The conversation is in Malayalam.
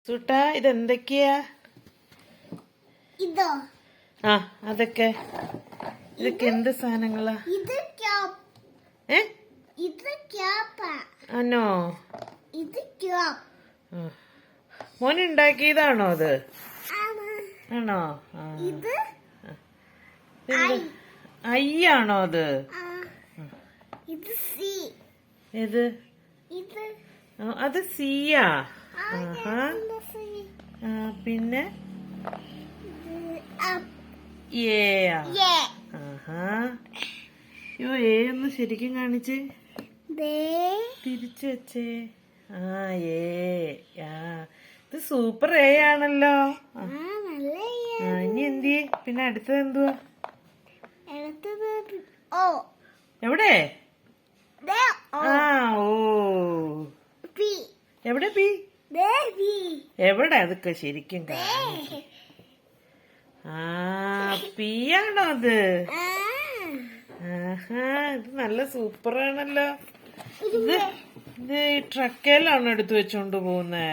സുട്ടാ ഇതെന്തൊക്കെയാ? ഇതോ? ആ അതൊക്കെ എന്ത് സാധനങ്ങളാ? ഇത് ക്യാപ്പ്. ഇത് ക്യാപ്പാ. ആണോ? ഇത് ക്യാപ്പ്. മോൻ ഉണ്ടാക്കിയതാണോ അത്? ആണോ? ഇത് അയ്യാണോ അത്? ഇത് സി. ഏത്? ഇത് അത് സിയാ? പിന്നെ ഒന്ന് ശരിക്കും കാണിച്ചേ, തിരിച്ചു വെച്ചേ. ഇത് സൂപ്പർ എ ആണല്ലോ. ഇനി എന്തിയെ? പിന്നെ അടുത്തത് എന്തുവാ? എവിടെ? ഓ എവിടെ പി? എവിടെ? അതൊക്കെ ശരിക്കും പി ആണോ അത്? ഇത് നല്ല സൂപ്പറാണല്ലോ. ഇത് ഈ ട്രക്കേലാണോ എടുത്തു വെച്ചോണ്ട് പോകുന്നേ?